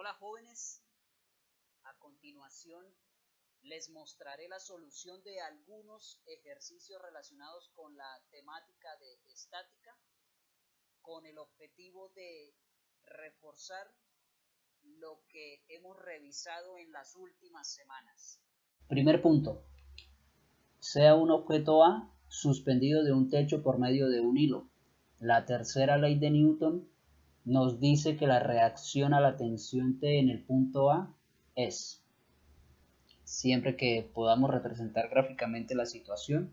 Hola jóvenes, a continuación les mostraré la solución de algunos ejercicios relacionados con la temática de estática con el objetivo de reforzar lo que hemos revisado en las últimas semanas. Primer punto, sea un objeto A suspendido de un techo por medio de un hilo. La tercera ley de Newton nos dice que la reacción a la tensión T en el punto A es, siempre que podamos representar gráficamente la situación,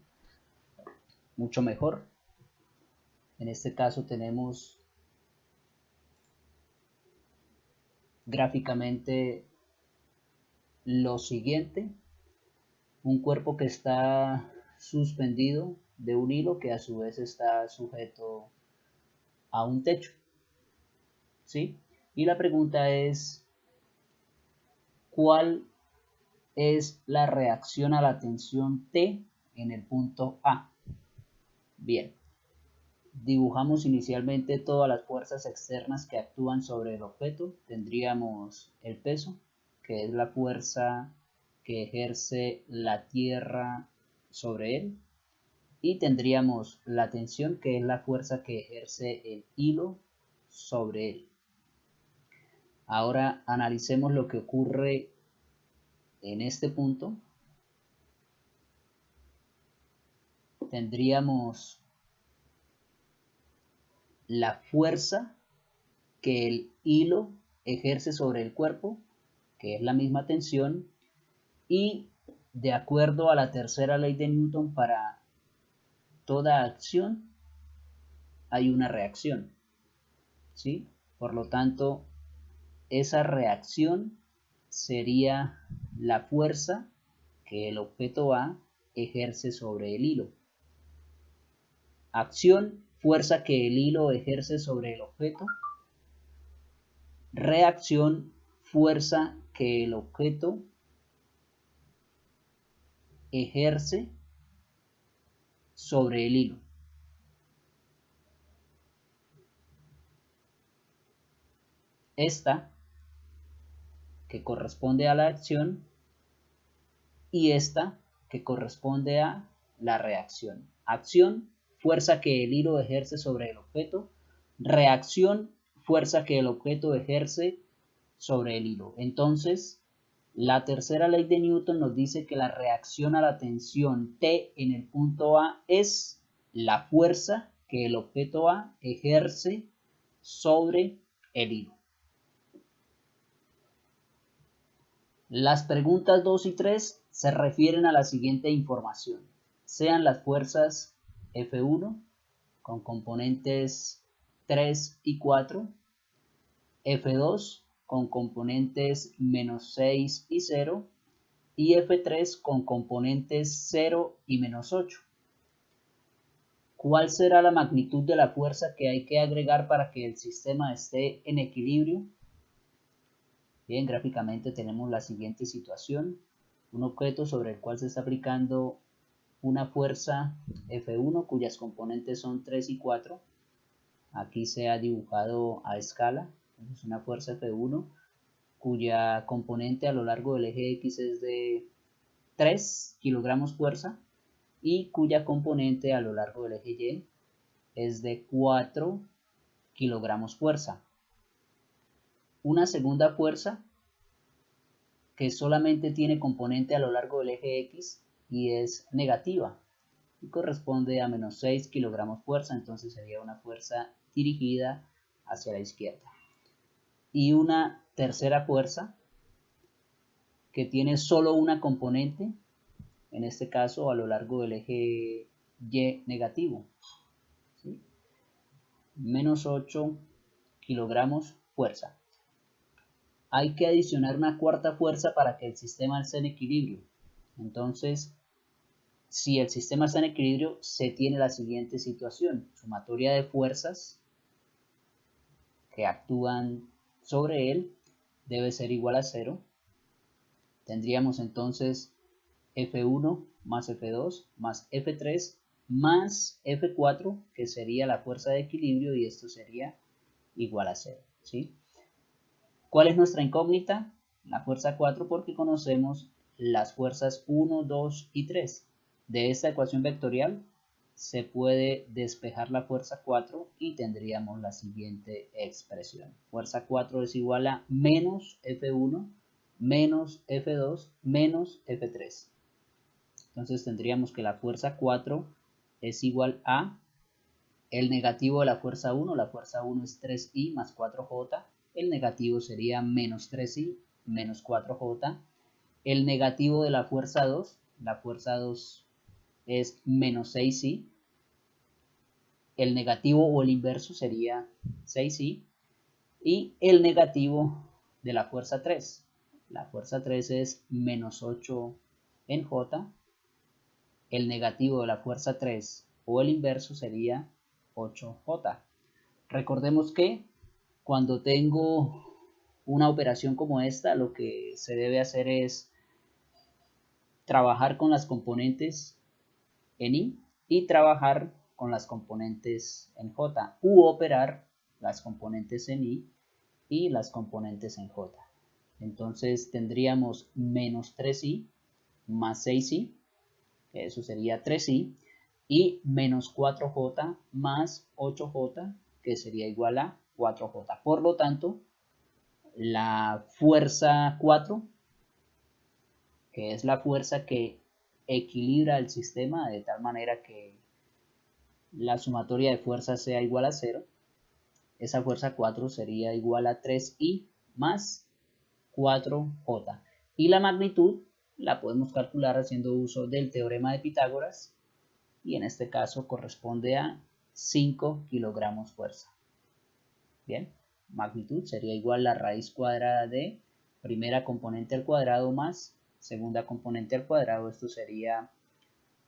mucho mejor. En este caso tenemos gráficamente lo siguiente: un cuerpo que está suspendido de un hilo que a su vez está sujeto a un techo, ¿sí? Y la pregunta es, ¿cuál es la reacción a la tensión T en el punto A? Bien, dibujamos inicialmente todas las fuerzas externas que actúan sobre el objeto. Tendríamos el peso, que es la fuerza que ejerce la tierra sobre él, y tendríamos la tensión, que es la fuerza que ejerce el hilo sobre él. Ahora analicemos lo que ocurre en este punto. Tendríamos la fuerza que el hilo ejerce sobre el cuerpo, que es la misma tensión, y de acuerdo a la tercera ley de Newton, para toda acción hay una reacción, ¿sí? Por lo tanto, esa reacción sería la fuerza que el objeto A ejerce sobre el hilo. Acción, fuerza que el hilo ejerce sobre el objeto. Reacción, fuerza que el objeto ejerce sobre el hilo. Esta, que corresponde a la acción, y esta, que corresponde a la reacción. Acción, fuerza que el hilo ejerce sobre el objeto. Reacción, fuerza que el objeto ejerce sobre el hilo. Entonces, la tercera ley de Newton nos dice que la reacción a la tensión T en el punto A es la fuerza que el objeto A ejerce sobre el hilo. Las preguntas 2 y 3 se refieren a la siguiente información: sean las fuerzas F1 con componentes 3 y 4, F2 con componentes menos 6 y 0, y F3 con componentes 0 y menos 8. ¿Cuál será la magnitud de la fuerza que hay que agregar para que el sistema esté en equilibrio? Bien, gráficamente tenemos la siguiente situación: un objeto sobre el cual se está aplicando una fuerza F1 cuyas componentes son 3 y 4. Aquí se ha dibujado a escala. Es una fuerza F1 cuya componente a lo largo del eje X es de 3 kilogramos fuerza y cuya componente a lo largo del eje Y es de 4 kilogramos fuerza. Una segunda fuerza que solamente tiene componente a lo largo del eje X y es negativa y corresponde a menos 6 kilogramos fuerza, entonces sería una fuerza dirigida hacia la izquierda. Y una tercera fuerza que tiene solo una componente, en este caso a lo largo del eje Y negativo, ¿sí? Menos 8 kilogramos fuerza. Hay que adicionar una cuarta fuerza para que el sistema esté en equilibrio. Entonces, si el sistema está en equilibrio, se tiene la siguiente situación: sumatoria de fuerzas que actúan sobre él debe ser igual a 0. Tendríamos entonces F1 más F2 más F3 más F4, que sería la fuerza de equilibrio, y esto sería igual a 0, ¿sí? ¿Cuál es nuestra incógnita? La fuerza 4, porque conocemos las fuerzas 1, 2 y 3. De esta ecuación vectorial se puede despejar la fuerza 4 y tendríamos la siguiente expresión. Fuerza 4 es igual a menos F1 menos F2 menos F3. Entonces tendríamos que la fuerza 4 es igual a el negativo de la fuerza 1. La fuerza 1 es 3i más 4j. El negativo sería menos 3i menos 4j. El negativo de la fuerza 2. La fuerza 2 es menos 6i. El negativo o el inverso sería 6i. Y el negativo de la fuerza 3. La fuerza 3 es menos 8 en j. El negativo de la fuerza 3 o el inverso sería 8j. Recordemos que cuando tengo una operación como esta, lo que se debe hacer es trabajar con las componentes en i y trabajar con las componentes en j, u operar las componentes en i y las componentes en j. Entonces tendríamos menos 3i más 6i, que eso sería 3i, y menos 4j más 8j, que sería igual a 4j. Por lo tanto, la fuerza 4, que es la fuerza que equilibra el sistema de tal manera que la sumatoria de fuerzas sea igual a 0, esa fuerza 4 sería igual a 3i más 4j. Y la magnitud la podemos calcular haciendo uso del teorema de Pitágoras, y en este caso corresponde a 5 kilogramos fuerza. Bien, magnitud sería igual a la raíz cuadrada de primera componente al cuadrado más segunda componente al cuadrado. Esto sería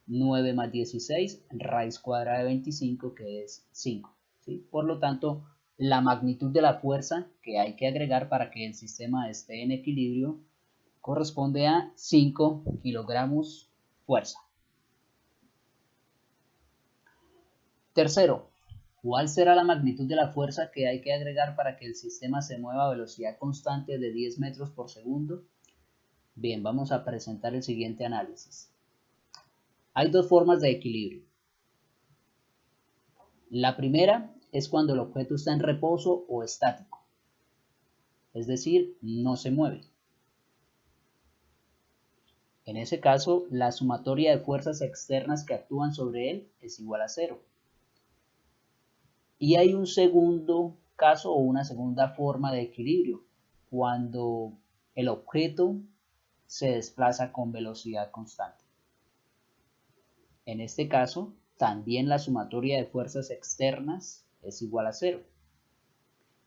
9 más 16, raíz cuadrada de 25, que es 5. ¿Sí? Por lo tanto, la magnitud de la fuerza que hay que agregar para que el sistema esté en equilibrio corresponde a 5 kilogramos fuerza. Tercero, ¿cuál será la magnitud de la fuerza que hay que agregar para que el sistema se mueva a velocidad constante de 10 metros por segundo? Bien, vamos a presentar el siguiente análisis. Hay dos formas de equilibrio. La primera es cuando el objeto está en reposo o estático, es decir, no se mueve. En ese caso, la sumatoria de fuerzas externas que actúan sobre él es igual a 0. Y hay un segundo caso o una segunda forma de equilibrio, cuando el objeto se desplaza con velocidad constante. En este caso, también la sumatoria de fuerzas externas es igual a 0.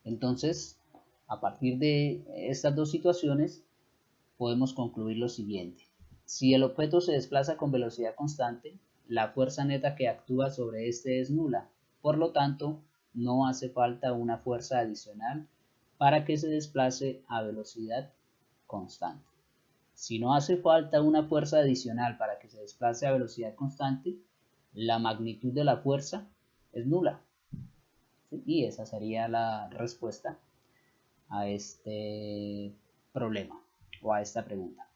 Entonces, a partir de estas dos situaciones, podemos concluir lo siguiente. Si el objeto se desplaza con velocidad constante, la fuerza neta que actúa sobre este es nula. Por lo tanto, no hace falta una fuerza adicional para que se desplace a velocidad constante. Si no hace falta una fuerza adicional para que se desplace a velocidad constante, la magnitud de la fuerza es nula. ¿Sí? Y esa sería la respuesta a este problema o a esta pregunta.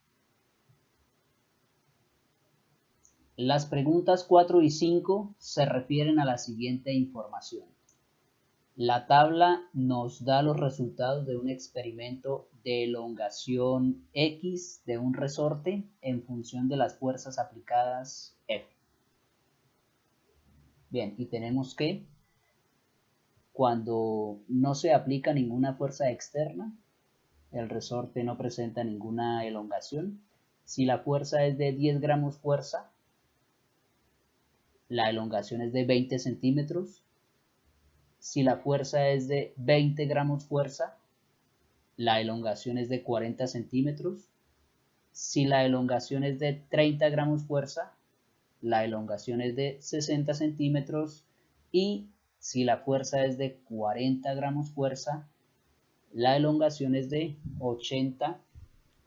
Las preguntas 4 y 5 se refieren a la siguiente información. La tabla nos da los resultados de un experimento de elongación X de un resorte en función de las fuerzas aplicadas F. Bien, y tenemos que cuando no se aplica ninguna fuerza externa, el resorte no presenta ninguna elongación. Si la fuerza es de 10 gramos fuerza, la elongación es de 20 centímetros. Si la fuerza es de 20 gramos fuerza, la elongación es de 40 centímetros. Si la elongación es de 30 gramos fuerza, la elongación es de 60 centímetros. Y si la fuerza es de 40 gramos fuerza, la elongación es de 80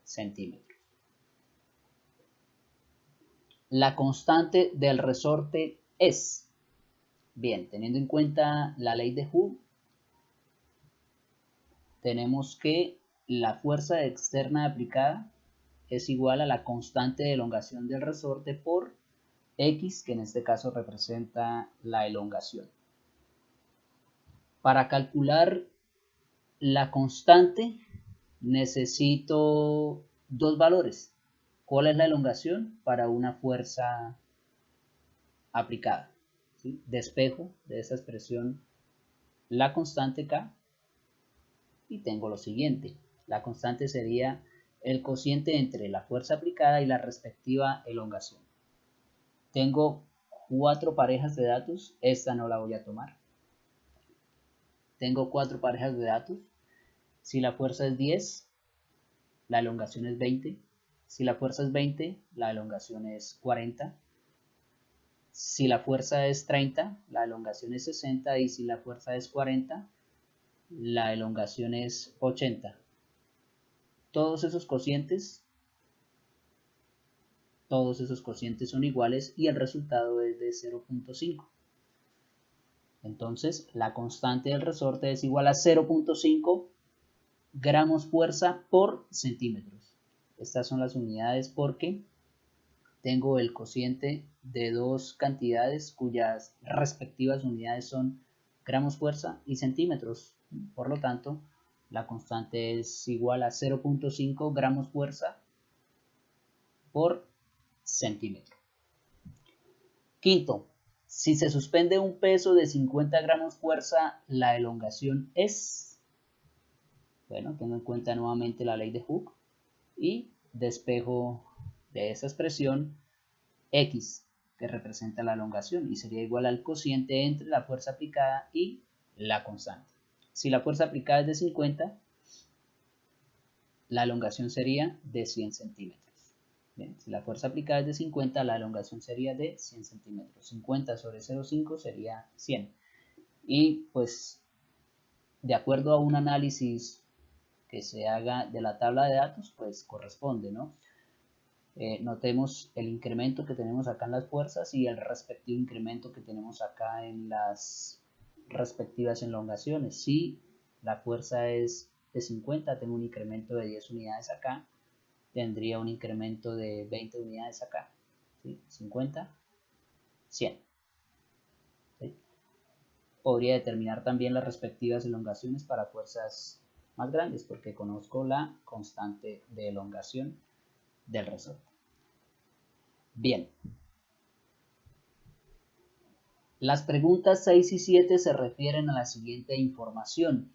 centímetros. La constante del resorte es, bien, teniendo en cuenta la ley de Hooke, tenemos que la fuerza externa aplicada es igual a la constante de elongación del resorte por X, que en este caso representa la elongación. Para calcular la constante necesito dos valores. ¿Cuál es la elongación para una fuerza aplicada? ¿Sí? Despejo de esa expresión la constante K y tengo lo siguiente. La constante sería el cociente entre la fuerza aplicada y la respectiva elongación. Tengo 4 parejas de datos, esta no la voy a tomar. Tengo 4 parejas de datos. Si la fuerza es 10, la elongación es 20. Si la fuerza es 20, la elongación es 40. Si la fuerza es 30, la elongación es 60. Y si la fuerza es 40, la elongación es 80. Todos esos cocientes son iguales y el resultado es de 0.5. Entonces, la constante del resorte es igual a 0.5 gramos fuerza por centímetros. Estas son las unidades porque tengo el cociente de dos cantidades cuyas respectivas unidades son gramos fuerza y centímetros. Por lo tanto, la constante es igual a 0.5 gramos fuerza por centímetro. Quinto, si se suspende un peso de 50 gramos fuerza, la elongación es, bueno, tengo en cuenta nuevamente la ley de Hooke y despejo de esa expresión X, que representa la elongación y sería igual al cociente entre la fuerza aplicada y la constante. Si la fuerza aplicada es de 50, la elongación sería de 100 centímetros. Bien, si la fuerza aplicada es de 50, la elongación sería de 100 centímetros. 50 sobre 0,5 sería 100. Y pues, de acuerdo a un análisis que se haga de la tabla de datos, pues corresponde, ¿no? Notemos el incremento que tenemos acá en las fuerzas y el respectivo incremento que tenemos acá en las respectivas elongaciones. Si la fuerza es de 50, tengo un incremento de 10 unidades acá, tendría un incremento de 20 unidades acá, ¿sí? 50, 100. ¿Sí? Podría determinar también las respectivas elongaciones para fuerzas más grandes porque conozco la constante de elongación del resorte. Bien. Las preguntas 6 y 7 se refieren a la siguiente información.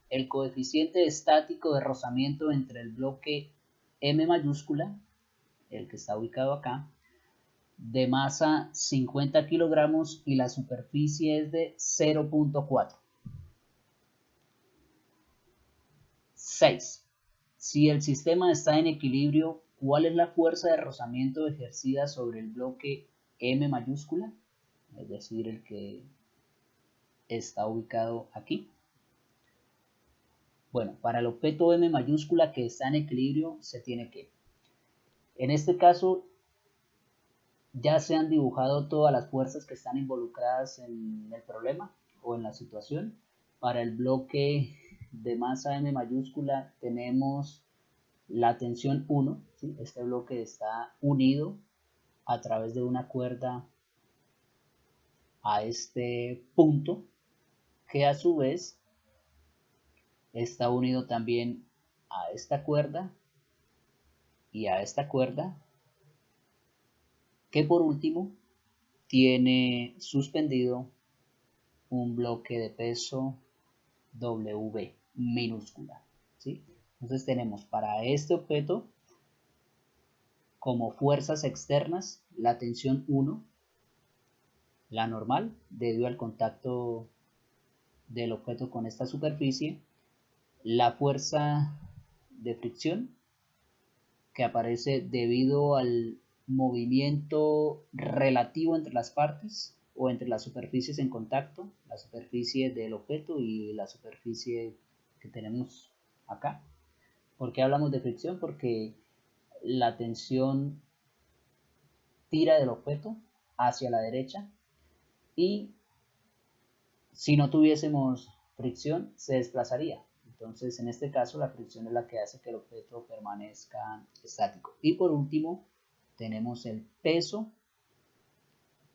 El coeficiente estático de rozamiento entre el bloque M mayúscula, el que está ubicado acá, de masa 50 kilogramos y la superficie es de 0.4. 6. Si el sistema está en equilibrio, ¿cuál es la fuerza de rozamiento ejercida sobre el bloque M mayúscula? Es decir, el que está ubicado aquí. Bueno, para el objeto M mayúscula que está en equilibrio, se tiene que, en este caso, ya se han dibujado todas las fuerzas que están involucradas en el problema o en la situación. Para el bloque de masa M mayúscula tenemos la tensión 1, ¿sí? Este bloque está unido a través de una cuerda a este punto, que a su vez está unido también a esta cuerda y a esta cuerda, que por último tiene suspendido un bloque de peso W minúscula, ¿sí? Entonces tenemos para este objeto como fuerzas externas la tensión 1, la normal, debido al contacto del objeto con esta superficie, la fuerza de fricción, que aparece debido al movimiento relativo entre las partes o entre las superficies en contacto, la superficie del objeto y la superficie que tenemos acá. ¿Por qué hablamos de fricción? Porque la tensión tira del objeto hacia la derecha y si no tuviésemos fricción se desplazaría. Entonces, en este caso, la fricción es la que hace que el objeto permanezca estático. Y por último, tenemos el peso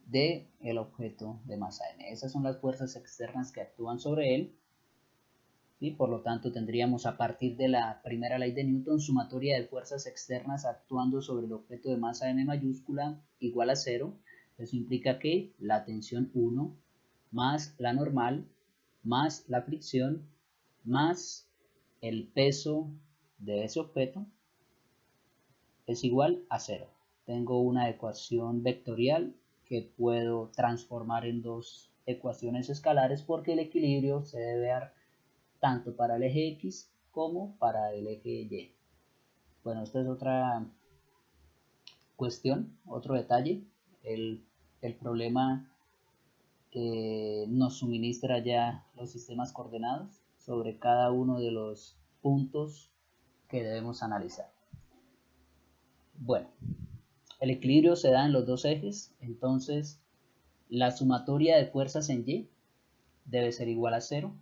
del objeto de masa m. Esas son las fuerzas externas que actúan sobre él. ¿Sí? Por lo tanto, tendríamos a partir de la primera ley de Newton, sumatoria de fuerzas externas actuando sobre el objeto de masa m mayúscula igual a 0. Eso implica que la tensión 1 más la normal más la fricción más el peso de ese objeto es igual a 0. Tengo una ecuación vectorial que puedo transformar en dos ecuaciones escalares porque el equilibrio se debe dar tanto para el eje X como para el eje Y. Bueno, esta es otra cuestión, otro detalle. El problema nos suministra ya los sistemas coordenados sobre cada uno de los puntos que debemos analizar. Bueno, el equilibrio se da en los dos ejes, entonces la sumatoria de fuerzas en Y debe ser igual a 0.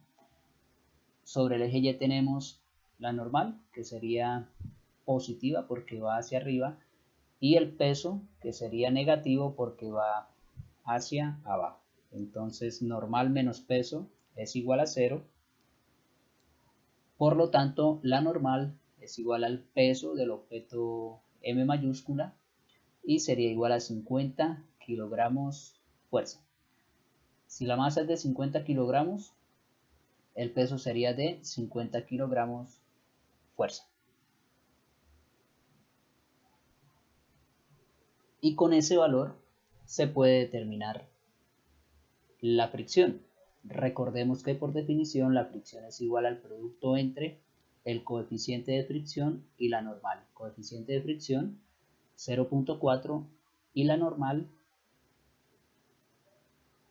Sobre el eje Y tenemos la normal, que sería positiva porque va hacia arriba, y el peso, que sería negativo porque va hacia abajo. Entonces, normal menos peso es igual a 0. Por lo tanto, la normal es igual al peso del objeto m mayúscula y sería igual a 50 kilogramos fuerza. Si la masa es de 50 kilogramos, el peso sería de 50 kilogramos fuerza. Y con ese valor se puede determinar la fricción. Recordemos que por definición la fricción es igual al producto entre el coeficiente de fricción y la normal. Coeficiente de fricción 0.4 y la normal,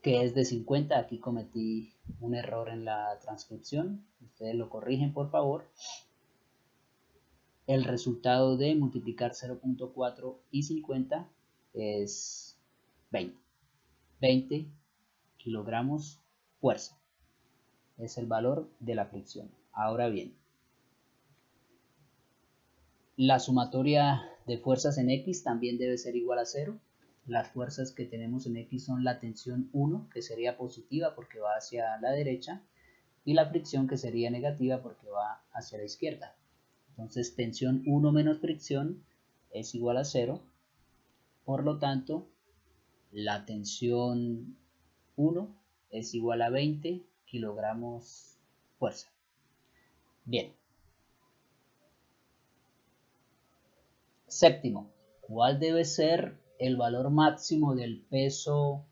que es de 50. Aquí cometí un error en la transcripción, ustedes lo corrigen por favor. El resultado de multiplicar 0.4 y 50 es 20. 20 kilogramos fuerza es el valor de la fricción. Ahora bien, la sumatoria de fuerzas en X también debe ser igual a 0. Las fuerzas que tenemos en X son la tensión 1, que sería positiva porque va hacia la derecha, y la fricción, que sería negativa porque va hacia la izquierda. Entonces, tensión 1 menos fricción es igual a 0. Por lo tanto, la tensión 1 es igual a 20 kilogramos fuerza. Bien. Séptimo, ¿cuál debe ser el valor máximo del peso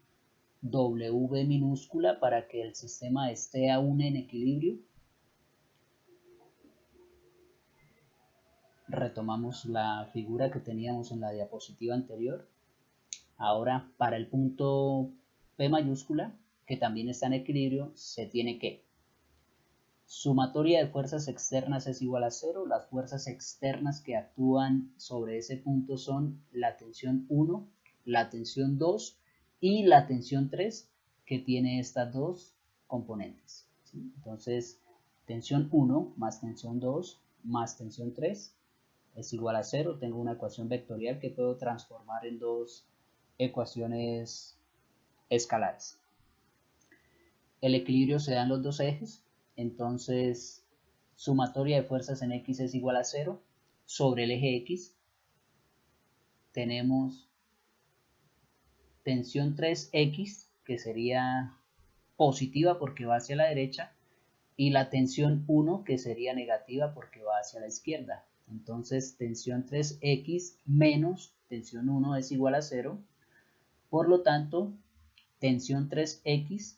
W minúscula para que el sistema esté aún en equilibrio? Retomamos la figura que teníamos en la diapositiva anterior. Ahora, para el punto P mayúscula, que también está en equilibrio, se tiene que sumatoria de fuerzas externas es igual a 0. Las fuerzas externas que actúan sobre ese punto son la tensión 1, la tensión 2 y la tensión 3, que tiene estas dos componentes. ¿Sí? Entonces, tensión 1 más tensión 2 más tensión 3 es igual a 0. Tengo una ecuación vectorial que puedo transformar en dos ecuaciones escalares. El equilibrio se da en los dos ejes. Entonces, sumatoria de fuerzas en X es igual a 0. Sobre el eje X tenemos tensión 3X, que sería positiva porque va hacia la derecha, y la tensión 1, que sería negativa porque va hacia la izquierda. Entonces, tensión 3X menos tensión 1 es igual a 0. Por lo tanto, tensión 3X,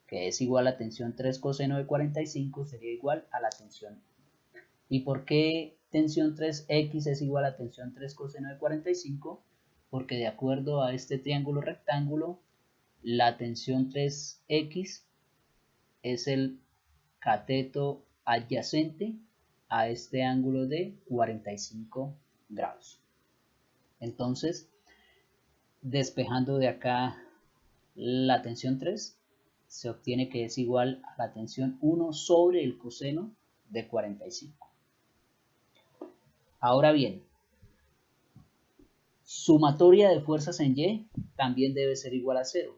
que es igual a tensión 3 coseno de 45, sería igual a la tensión 1. ¿Y por qué tensión 3X es igual a tensión 3 coseno de 45? Porque de acuerdo a este triángulo rectángulo, la tensión 3X es el cateto adyacente a este ángulo de 45 grados. Entonces, despejando de acá la tensión 3, se obtiene que es igual a la tensión 1 sobre el coseno de 45. Ahora bien, sumatoria de fuerzas en Y también debe ser igual a 0.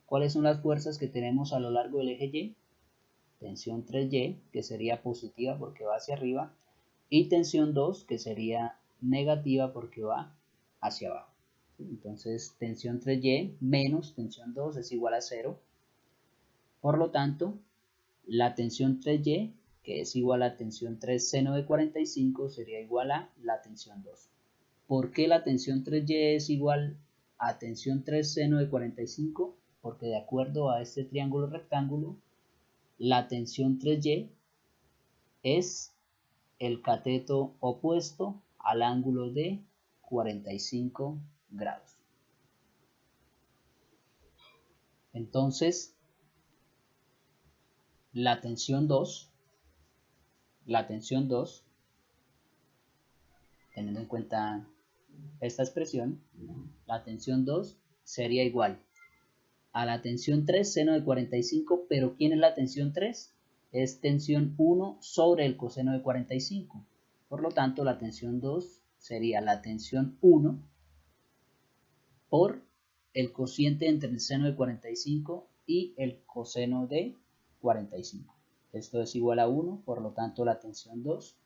¿Cuáles son las fuerzas que tenemos a lo largo del eje Y? Tensión 3Y, que sería positiva porque va hacia arriba, y tensión 2, que sería negativa porque va hacia abajo. Entonces, tensión 3Y menos tensión 2 es igual a 0. Por lo tanto, la tensión 3Y, que es igual a tensión 3 seno de 45, sería igual a la tensión 2. ¿Por qué la tensión 3Y es igual a tensión 3 seno de 45? Porque de acuerdo a este triángulo rectángulo, la tensión 3Y es el cateto opuesto al ángulo de 45 grados. Entonces, la tensión 2, teniendo en cuenta esta expresión, la tensión 2 sería igual a la tensión 3 seno de 45, pero ¿quién es la tensión 3? Es tensión 1 sobre el coseno de 45. Por lo tanto, la tensión 2 sería la tensión 1 por el cociente entre el seno de 45 y el coseno de 45. Esto es igual a 1, por lo tanto la tensión 2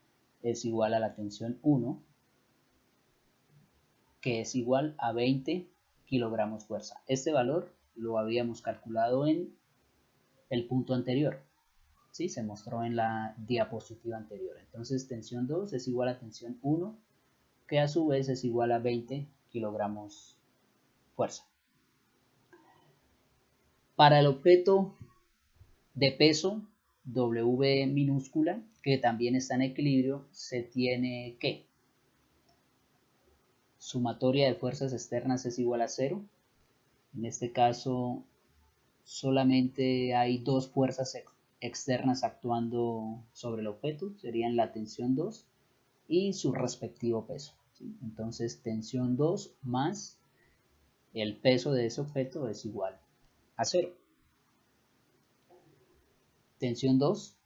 es igual a la tensión 1, que es igual a 20 kilogramos fuerza. Este valor lo habíamos calculado en el punto anterior, ¿sí? Se mostró en la diapositiva anterior. Entonces tensión 2 es igual a tensión 1, que a su vez es igual a 20 kilogramos fuerza. Para el objeto de peso W minúscula, que también está en equilibrio, se tiene que sumatoria de fuerzas externas es igual a 0. En este caso solamente hay dos fuerzas externas actuando sobre el objeto, serían la tensión 2 y su respectivo peso, ¿sí? Entonces tensión 2 más el peso de ese objeto es igual a 0. Tensión 2,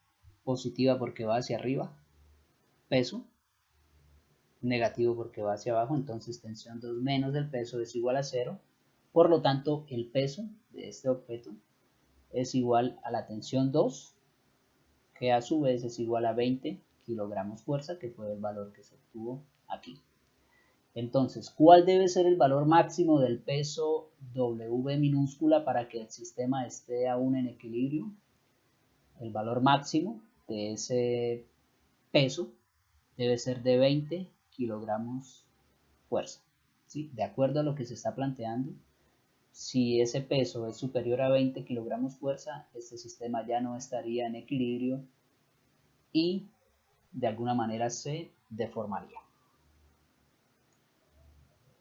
positiva porque va hacia arriba, peso, negativo porque va hacia abajo, entonces tensión 2 menos el peso es igual a 0. Por lo tanto, el peso de este objeto es igual a la tensión 2, que a su vez es igual a 20 kilogramos fuerza, que fue el valor que se obtuvo aquí. Entonces, ¿cuál debe ser el valor máximo del peso W minúscula para que el sistema esté aún en equilibrio? El valor máximo de ese peso debe ser de 20 kilogramos fuerza, ¿sí? De acuerdo a lo que se está planteando, si ese peso es superior a 20 kilogramos fuerza, este sistema ya no estaría en equilibrio y de alguna manera se deformaría.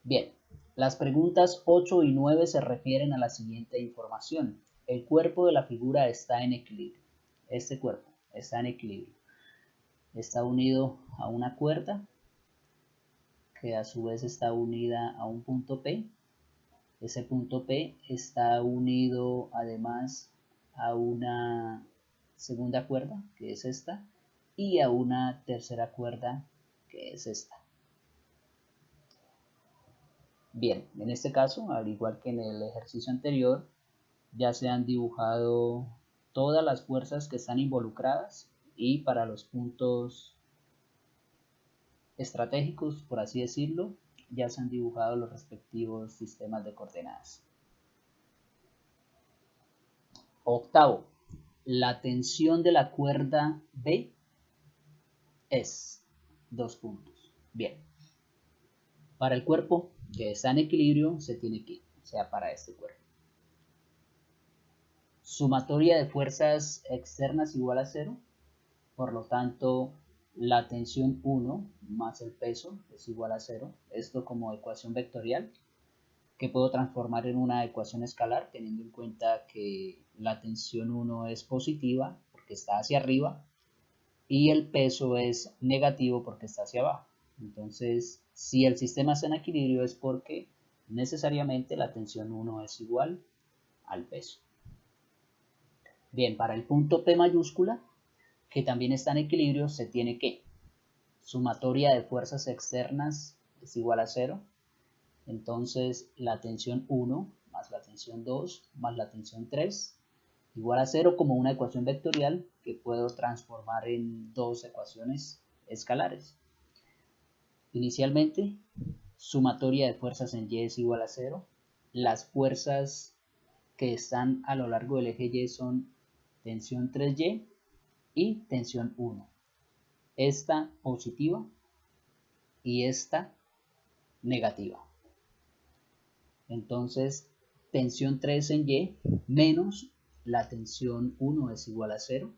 Bien, las preguntas 8 y 9 se refieren a la siguiente información. El cuerpo de la figura está en equilibrio. Este cuerpo está en equilibrio. Está unido a una cuerda que a su vez está unida a un punto P. Ese punto P está unido además a una segunda cuerda, que es esta, y a una tercera cuerda, que es esta. Bien, en este caso, al igual que en el ejercicio anterior, ya se han dibujado todas las fuerzas que están involucradas y para los puntos estratégicos, por así decirlo, ya se han dibujado los respectivos sistemas de coordenadas. Octavo, la tensión de la cuerda B es 2 puntos. Bien, para el cuerpo que está en equilibrio se tiene que, o sea, para este cuerpo. Sumatoria de fuerzas externas igual a 0, por lo tanto la tensión 1 más el peso es igual a 0, esto como ecuación vectorial que puedo transformar en una ecuación escalar teniendo en cuenta que la tensión 1 es positiva porque está hacia arriba y el peso es negativo porque está hacia abajo. Entonces, si el sistema está en equilibrio es porque necesariamente la tensión 1 es igual al peso. Bien, para el punto P mayúscula, que también está en equilibrio, se tiene que sumatoria de fuerzas externas es igual a 0. Entonces la tensión 1 más la tensión 2 más la tensión 3 igual a 0 como una ecuación vectorial que puedo transformar en dos ecuaciones escalares. Inicialmente, sumatoria de fuerzas en Y es igual a 0. Las fuerzas que están a lo largo del eje Y son tensión 3Y y tensión 1. Esta positiva y esta negativa. Entonces, tensión 3 en Y menos la tensión 1 es igual a 0.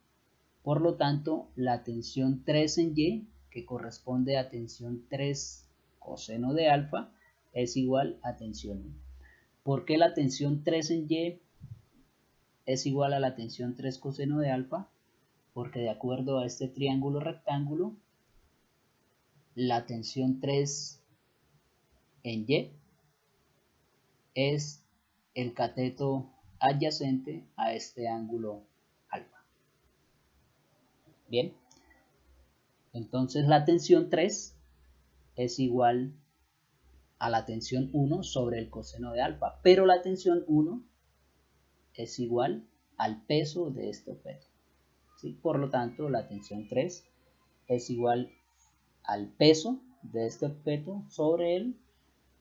Por lo tanto, la tensión 3 en Y, que corresponde a tensión 3 coseno de alfa, es igual a tensión 1. ¿Por qué la tensión 3 en Y es igual a la tensión 3 coseno de alfa? Porque de acuerdo a este triángulo rectángulo, la tensión 3 en Y es el cateto adyacente a este ángulo alfa. Bien, entonces la tensión 3 es igual a la tensión 1 sobre el coseno de alfa, pero la tensión 1 es igual al peso de este objeto. ¿Sí? Por lo tanto, la tensión 3 es igual al peso de este objeto sobre el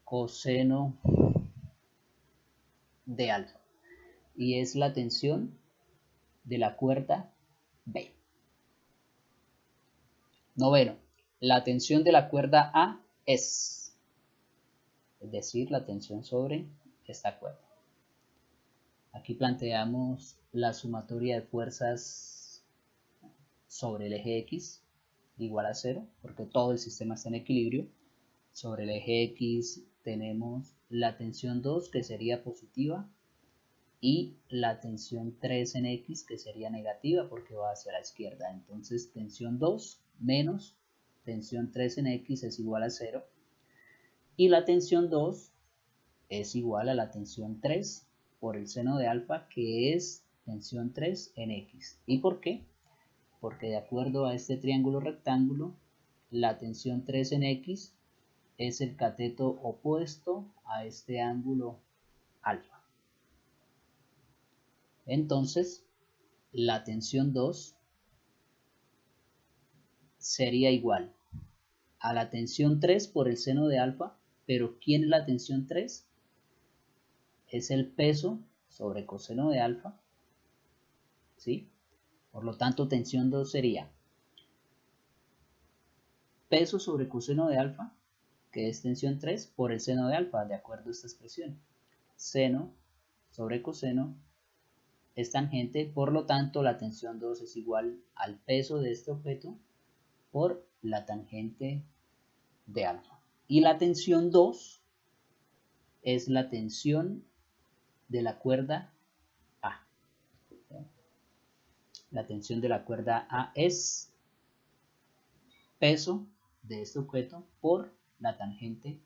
coseno de alfa, y es la tensión de la cuerda B. Noveno, la tensión de la cuerda A es decir, la tensión sobre esta cuerda. Aquí planteamos la sumatoria de fuerzas sobre el eje X igual a 0, porque todo el sistema está en equilibrio. Sobre el eje X tenemos la tensión 2, que sería positiva, y la tensión 3 en X, que sería negativa porque va hacia la izquierda. Entonces tensión 2 menos tensión 3 en X es igual a 0. Y la tensión 2 es igual a la tensión 3 por el seno de alfa, que es tensión 3 en X. ¿Y por qué? Porque de acuerdo a este triángulo rectángulo, la tensión 3 en X es el cateto opuesto a este ángulo alfa. Entonces, la tensión 2 sería igual a la tensión 3 por el seno de alfa, pero ¿quién es la tensión 3? Es el peso sobre coseno de alfa, ¿sí? Por lo tanto, tensión 2 sería peso sobre coseno de alfa, que es tensión 3, por el seno de alfa, de acuerdo a esta expresión. Seno sobre coseno es tangente, por lo tanto la tensión 2 es igual al peso de este objeto por la tangente de alfa. Y la tensión 2 es la tensión de la cuerda A. La tensión de la cuerda A es peso de este objeto por la tangente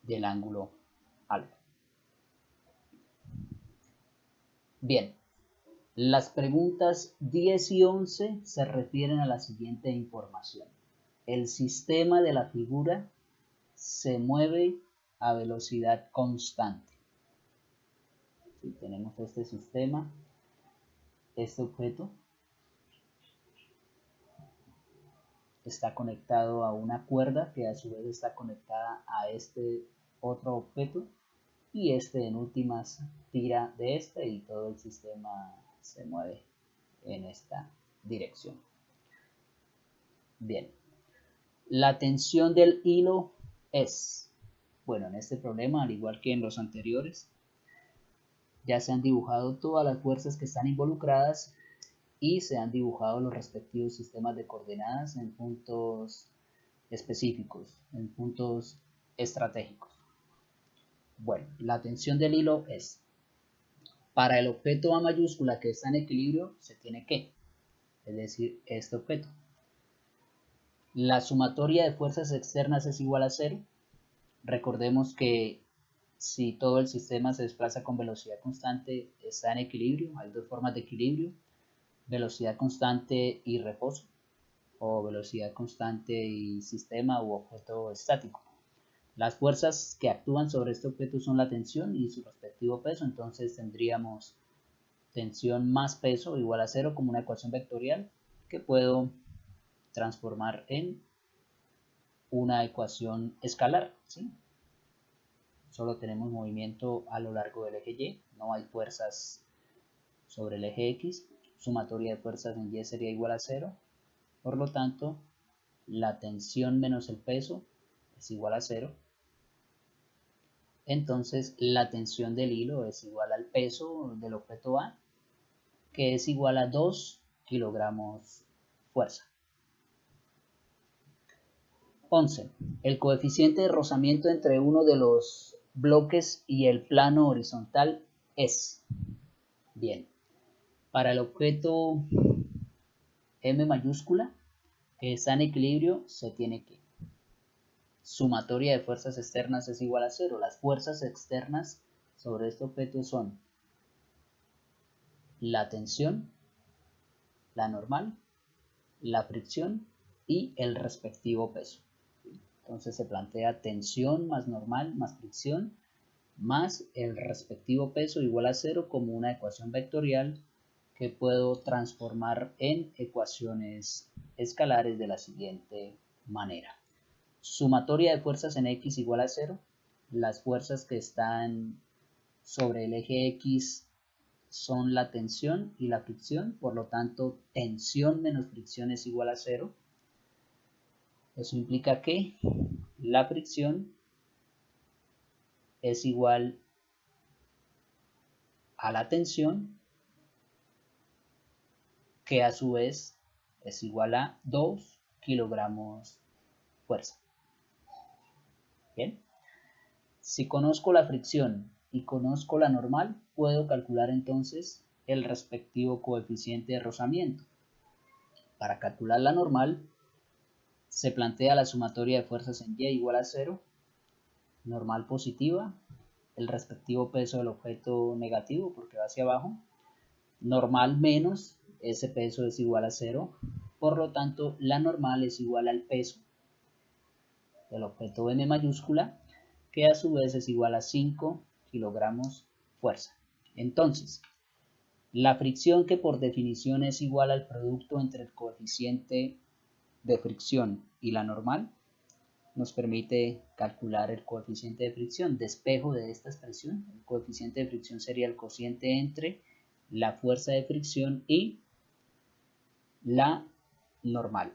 del ángulo alfa. Bien, las preguntas 10 y 11 se refieren a la siguiente información. El sistema de la figura se mueve a velocidad constante. Si tenemos este sistema, este objeto está conectado a una cuerda que a su vez está conectada a este otro objeto, y este en últimas tira de este y todo el sistema se mueve en esta dirección. Bien, la tensión del hilo es, bueno, en este problema, al igual que en los anteriores, ya se han dibujado todas las fuerzas que están involucradas y se han dibujado los respectivos sistemas de coordenadas en puntos específicos, en puntos estratégicos. Bueno, la tensión del hilo es, para el objeto A mayúscula que está en equilibrio, se tiene que, es decir, este objeto. La sumatoria de fuerzas externas es igual a 0. Recordemos que si todo el sistema se desplaza con velocidad constante, está en equilibrio. Hay dos formas de equilibrio: velocidad constante y reposo, o velocidad constante y sistema u objeto estático. Las fuerzas que actúan sobre este objeto son la tensión y su respectivo peso. Entonces tendríamos tensión más peso igual a 0 como una ecuación vectorial que puedo transformar en una ecuación escalar, ¿sí? Solo tenemos movimiento a lo largo del eje Y, no hay fuerzas sobre el eje X. Sumatoria de fuerzas en Y sería igual a 0. Por lo tanto, la tensión menos el peso es igual a 0. Entonces, la tensión del hilo es igual al peso del objeto A, que es igual a 2 kilogramos fuerza. 11. El coeficiente de rozamiento entre uno de los bloques y el plano horizontal es. Bien, para el objeto M mayúscula, que está en equilibrio, se tiene que sumatoria de fuerzas externas es igual a 0. Las fuerzas externas sobre este objeto son la tensión, la normal, la fricción y el respectivo peso. Entonces se plantea tensión más normal más fricción más el respectivo peso igual a 0 como una ecuación vectorial que puedo transformar en ecuaciones escalares de la siguiente manera. Sumatoria de fuerzas en X igual a 0. Las fuerzas que están sobre el eje X son la tensión y la fricción, por lo tanto tensión menos fricción es igual a 0. Eso implica que la fricción es igual a la tensión, que a su vez es igual a 2 kilogramos fuerza. Bien, si conozco la fricción y conozco la normal, puedo calcular entonces el respectivo coeficiente de rozamiento. Para calcular la normal, se plantea la sumatoria de fuerzas en Y igual a 0, normal positiva, el respectivo peso del objeto negativo porque va hacia abajo, normal menos, ese peso es igual a 0, por lo tanto la normal es igual al peso del objeto M mayúscula, que a su vez es igual a 5 kilogramos fuerza. Entonces, la fricción, que por definición es igual al producto entre el coeficiente de fricción y la normal, nos permite calcular el coeficiente de fricción. Despejo de esta expresión, el coeficiente de fricción sería el cociente entre la fuerza de fricción y la normal.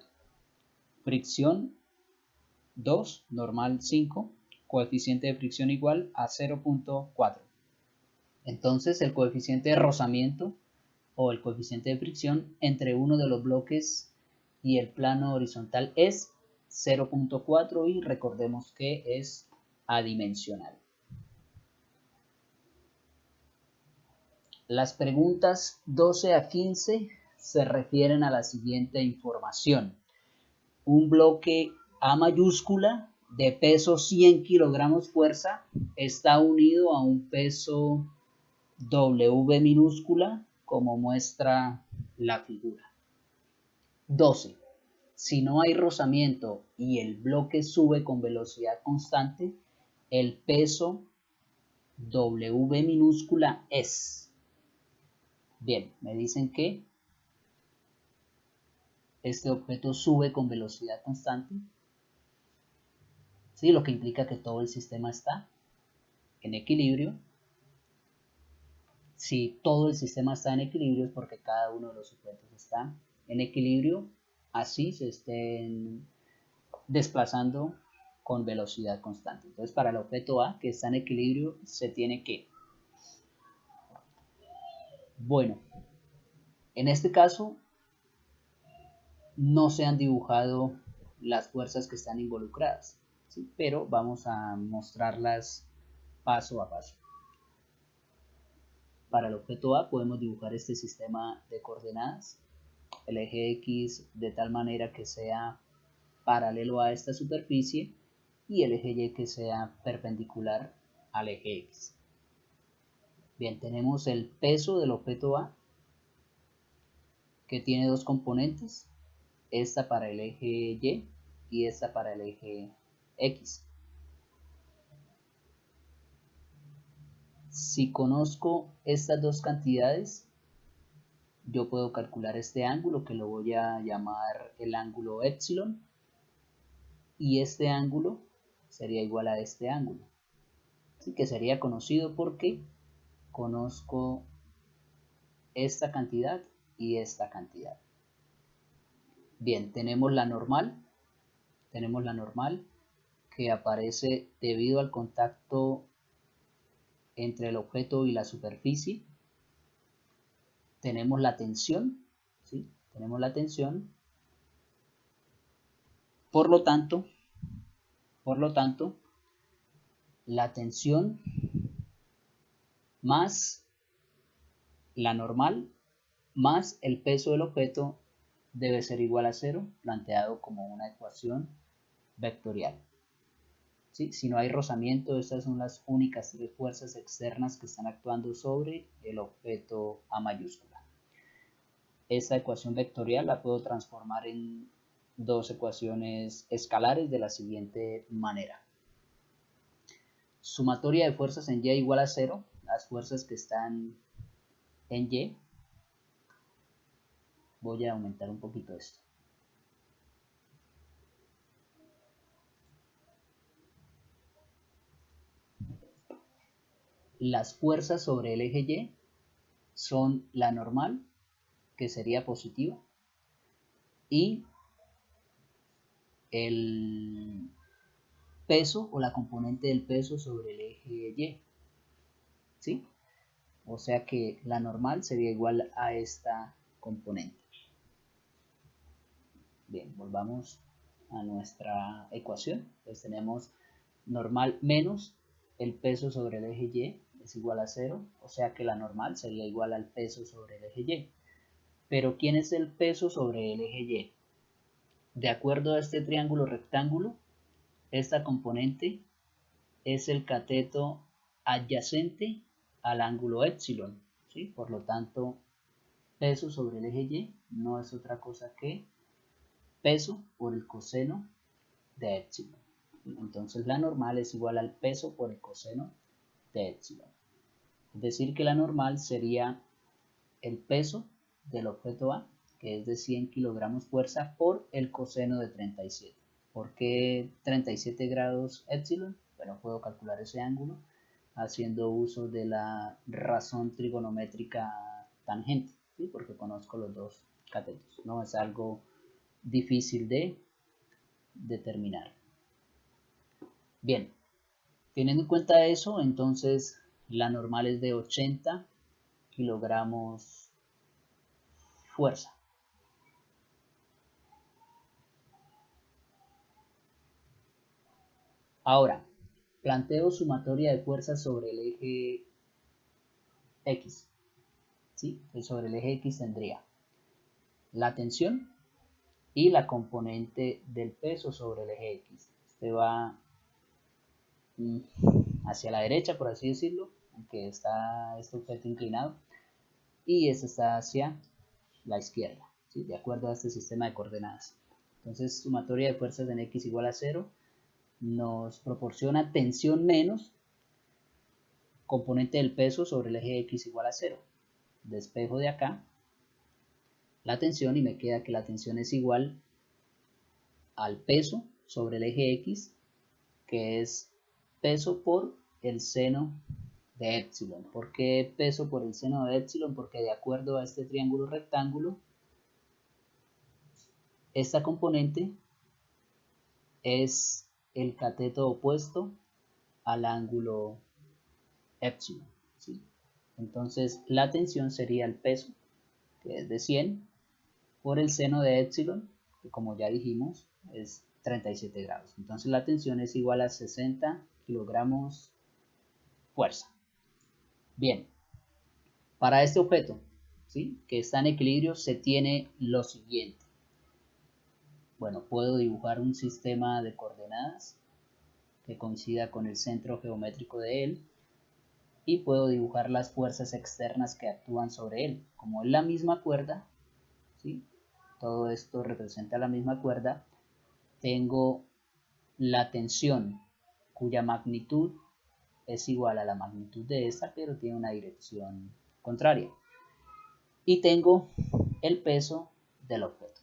Fricción 2, normal 5, coeficiente de fricción igual a 0.4. Entonces el coeficiente de rozamiento o el coeficiente de fricción entre uno de los bloques y el plano horizontal es 0.4 y recordemos que es adimensional. Las preguntas 12 a 15 se refieren a la siguiente información. Un bloque A mayúscula de peso 100 kilogramos fuerza está unido a un peso W minúscula, como muestra la figura. 12. Si no hay rozamiento y el bloque sube con velocidad constante, el peso W minúscula es. Bien, me dicen que este objeto sube con velocidad constante, ¿sí? Lo que implica que todo el sistema está en equilibrio. Si todo el sistema está en equilibrio es porque cada uno de los objetos está en equilibrio, así se estén desplazando con velocidad constante. Entonces, para el objeto A que está en equilibrio, se tiene que, bueno, en este caso no se han dibujado las fuerzas que están involucradas, ¿sí? Pero vamos a mostrarlas paso a paso. Para el objeto A podemos dibujar este sistema de coordenadas, el eje X de tal manera que sea paralelo a esta superficie y el eje Y que sea perpendicular al eje X. Bien, tenemos el peso del objeto A, que tiene dos componentes, esta para el eje Y y esta para el eje X. Si conozco estas dos cantidades, yo puedo calcular este ángulo, que lo voy a llamar el ángulo epsilon, y este ángulo sería igual a este ángulo, así que sería conocido porque conozco esta cantidad y esta cantidad. Bien, tenemos la normal que aparece debido al contacto entre el objeto y la superficie. Tenemos la tensión, ¿sí? Tenemos la tensión. Por lo tanto, la tensión más la normal más el peso del objeto debe ser igual a 0, planteado como una ecuación vectorial. ¿Sí? Si no hay rozamiento, estas son las únicas tres fuerzas externas que están actuando sobre el objeto A mayúscula. Esta ecuación vectorial la puedo transformar en dos ecuaciones escalares de la siguiente manera. Sumatoria de fuerzas en Y igual a 0, las fuerzas que están en Y. Voy a aumentar un poquito esto. Las fuerzas sobre el eje Y son la normal, que sería positiva, y el peso o la componente del peso sobre el eje Y, ¿sí? O sea que la normal sería igual a esta componente. Bien, volvamos a nuestra ecuación. Entonces tenemos normal menos el peso sobre el eje Y es igual a 0, o sea que la normal sería igual al peso sobre el eje Y. Pero ¿quién es el peso sobre el eje Y? De acuerdo a este triángulo rectángulo, esta componente es el cateto adyacente al ángulo epsilon, ¿sí? Por lo tanto, peso sobre el eje Y no es otra cosa que peso por el coseno de epsilon. Entonces la normal es igual al peso por el coseno de epsilon. Es decir, que la normal sería el peso del objeto A, que es de 100 kilogramos fuerza, por el coseno de 37. ¿Por qué 37 grados epsilon? Bueno, puedo calcular ese ángulo haciendo uso de la razón trigonométrica tangente, ¿sí? Porque conozco los dos catetos. No es algo difícil de determinar. Bien, teniendo en cuenta eso, entonces la normal es de 80 kilogramos fuerza. Ahora, planteo sumatoria de fuerzas sobre el eje X. ¿Sí? Entonces, sobre el eje X tendría la tensión y la componente del peso sobre el eje X. Este va hacia la derecha, por así decirlo, aunque está este objeto inclinado, y este está hacia la izquierda, ¿sí? De acuerdo a este sistema de coordenadas. Entonces, sumatoria de fuerzas en X igual a 0 nos proporciona tensión menos componente del peso sobre el eje X igual a 0. Despejo de acá la tensión y me queda que la tensión es igual al peso sobre el eje X, que es peso por el seno de epsilon. ¿Por qué peso por el seno de epsilon? Porque de acuerdo a este triángulo rectángulo, esta componente es el cateto opuesto al ángulo epsilon, ¿sí? Entonces la tensión sería el peso, que es de 100, por el seno de epsilon, que como ya dijimos es 37 grados. Entonces la tensión es igual a 60 kilogramos fuerza. Bien, para este objeto, ¿sí?, que está en equilibrio, se tiene lo siguiente. Bueno, puedo dibujar un sistema de coordenadas que coincida con el centro geométrico de él, y puedo dibujar las fuerzas externas que actúan sobre él. Como es la misma cuerda, ¿sí? Todo esto representa la misma cuerda, tengo la tensión cuya magnitud es igual a la magnitud de esta, pero tiene una dirección contraria. Y tengo el peso del objeto.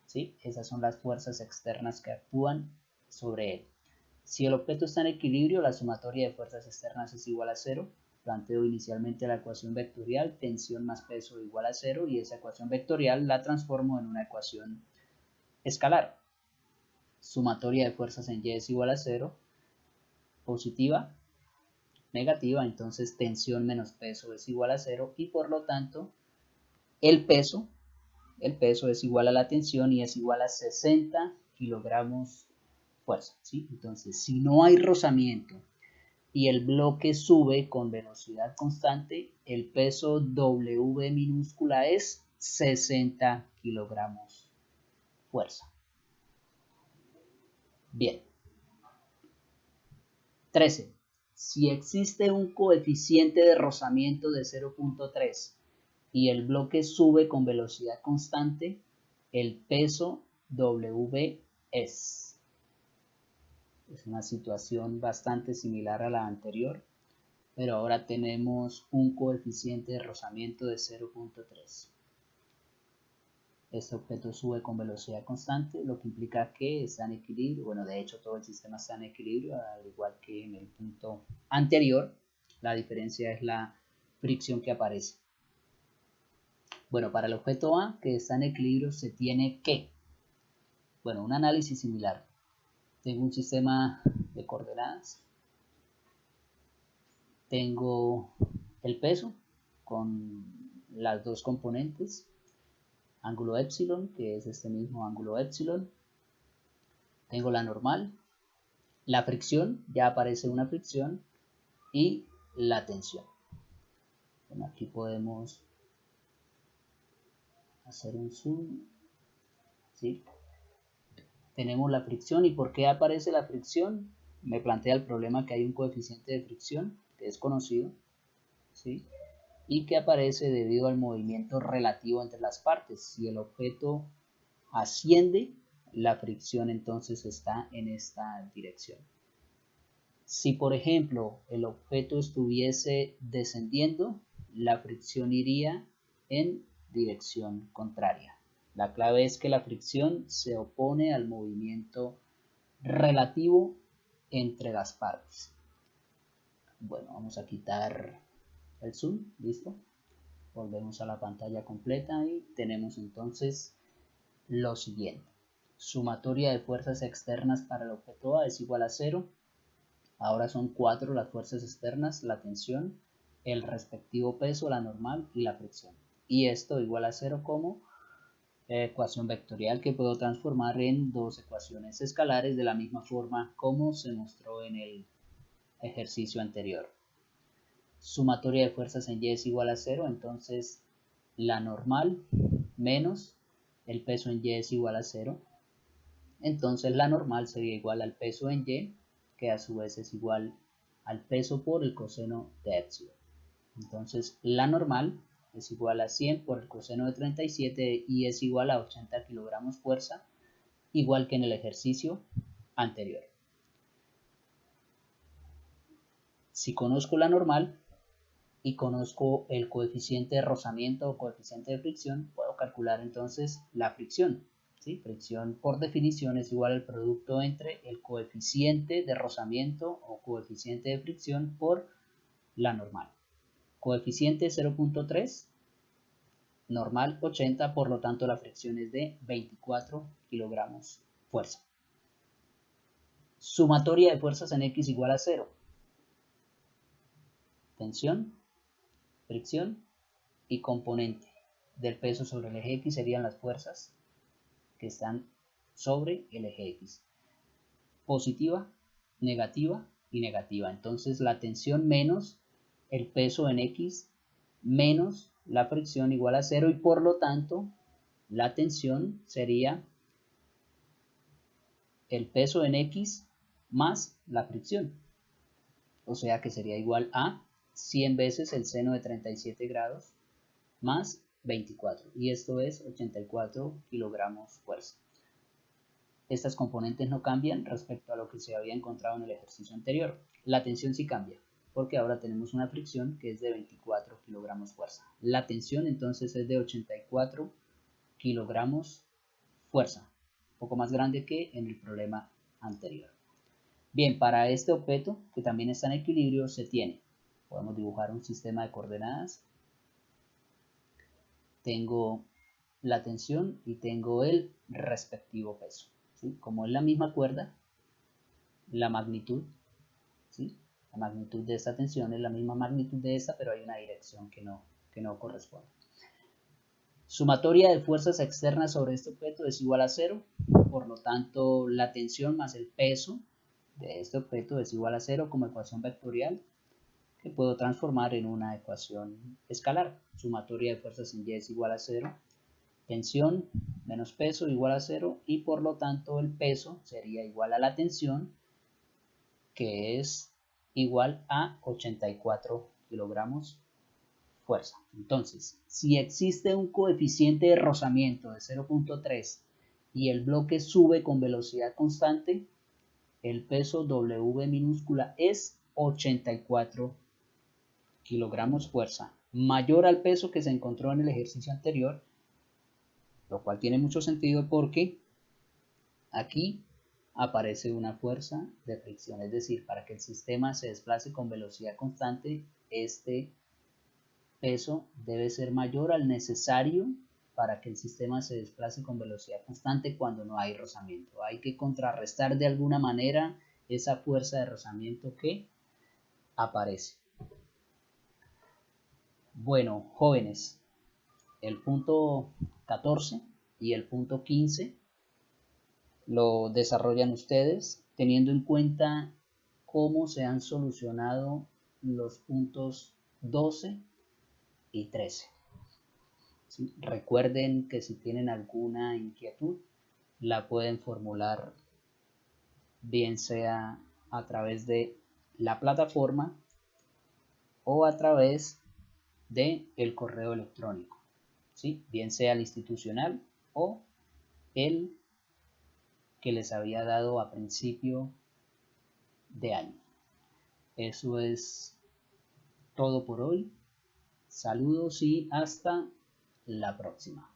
¿Sí? Esas son las fuerzas externas que actúan sobre él. Si el objeto está en equilibrio, la sumatoria de fuerzas externas es igual a 0. Planteo inicialmente la ecuación vectorial, tensión más peso igual a 0, y esa ecuación vectorial la transformo en una ecuación escalar. Sumatoria de fuerzas en Y es igual a 0, positiva, negativa, entonces tensión menos peso es igual a 0, y por lo tanto el peso es igual a la tensión y es igual a 60 kilogramos fuerza, ¿sí? Entonces, si no hay rozamiento y el bloque sube con velocidad constante, el peso W minúscula es 60 kilogramos fuerza. Bien. 13. Si existe un coeficiente de rozamiento de 0.3 y el bloque sube con velocidad constante, el peso W es una situación bastante similar a la anterior, pero ahora tenemos un coeficiente de rozamiento de 0.3. Este objeto sube con velocidad constante, lo que implica que está en equilibrio. Bueno, de hecho todo el sistema está en equilibrio, al igual que en el punto anterior. La diferencia es la fricción que aparece. Bueno, para el objeto A, que está en equilibrio, se tiene que, bueno, un análisis similar. Tengo un sistema de coordenadas. Tengo el peso con las dos componentes. Ángulo epsilon, que es este mismo ángulo epsilon. Tengo la normal, la fricción, ya aparece una fricción, y la tensión. Bueno, aquí podemos hacer un zoom, ¿sí? Tenemos la fricción. ¿Y por qué aparece la fricción? Me plantea el problema que hay un coeficiente de fricción que es conocido, ¿sí? Y que aparece debido al movimiento relativo entre las partes. Si el objeto asciende, la fricción entonces está en esta dirección. Si por ejemplo el objeto estuviese descendiendo, la fricción iría en dirección contraria. La clave es que la fricción se opone al movimiento relativo entre las partes. Bueno, vamos a quitar el zoom, listo. Volvemos a la pantalla completa y tenemos entonces lo siguiente. Sumatoria de fuerzas externas para el objeto A es igual a 0. Ahora son 4 las fuerzas externas, la tensión, el respectivo peso, la normal y la fricción. Y esto igual a 0 como ecuación vectorial que puedo transformar en dos ecuaciones escalares de la misma forma como se mostró en el ejercicio anterior. Sumatoria de fuerzas en Y es igual a 0, entonces la normal menos el peso en Y es igual a 0. Entonces la normal sería igual al peso en Y, que a su vez es igual al peso por el coseno de epsilon. Entonces la normal es igual a 100 por el coseno de 37 y es igual a 80 kilogramos fuerza, igual que en el ejercicio anterior. Si conozco la normal y conozco el coeficiente de rozamiento o coeficiente de fricción, puedo calcular entonces la fricción. ¿Sí? Fricción por definición es igual al producto entre el coeficiente de rozamiento o coeficiente de fricción por la normal. Coeficiente 0.3, normal 80, por lo tanto la fricción es de 24 kilogramos fuerza. Sumatoria de fuerzas en X igual a 0. Tensión, fricción y componente del peso sobre el eje X serían las fuerzas que están sobre el eje X. Positiva, negativa y negativa. Entonces la tensión menos el peso en X menos la fricción igual a 0 y por lo tanto la tensión sería el peso en X más la fricción. O sea que sería igual a 100 veces el seno de 37 grados más 24. Y esto es 84 kilogramos fuerza. Estas componentes no cambian respecto a lo que se había encontrado en el ejercicio anterior. La tensión sí cambia, porque ahora tenemos una fricción que es de 24 kilogramos fuerza. La tensión entonces es de 84 kilogramos fuerza, un poco más grande que en el problema anterior. Bien, para este objeto, que también está en equilibrio, se tiene, podemos dibujar un sistema de coordenadas. Tengo la tensión y tengo el respectivo peso. ¿Sí? Como es la misma cuerda, la magnitud, ¿sí? La magnitud de esta tensión es la misma magnitud de esta, pero hay una dirección que no corresponde. Sumatoria de fuerzas externas sobre este objeto es igual a 0, por lo tanto la tensión más el peso de este objeto es igual a 0 como ecuación vectorial que puedo transformar en una ecuación escalar. Sumatoria de fuerzas en Y es igual a 0, tensión menos peso igual a 0 y por lo tanto el peso sería igual a la tensión, que es igual a 84 kilogramos fuerza. Entonces, si existe un coeficiente de rozamiento de 0.3 y el bloque sube con velocidad constante, el peso W minúscula es 84 kilogramos fuerza, mayor al peso que se encontró en el ejercicio anterior, lo cual tiene mucho sentido porque aquí aparece una fuerza de fricción, es decir, para que el sistema se desplace con velocidad constante, este peso debe ser mayor al necesario para que el sistema se desplace con velocidad constante cuando no hay rozamiento. Hay que contrarrestar de alguna manera esa fuerza de rozamiento que aparece. Bueno, jóvenes, el punto 14 y el punto 15 lo desarrollan ustedes teniendo en cuenta cómo se han solucionado los puntos 12 y 13. ¿Sí? Recuerden que si tienen alguna inquietud la pueden formular bien sea a través de la plataforma o a través de el correo electrónico, ¿sí? Bien sea el institucional o el que les había dado a principio de año. Eso es todo por hoy. Saludos y hasta la próxima.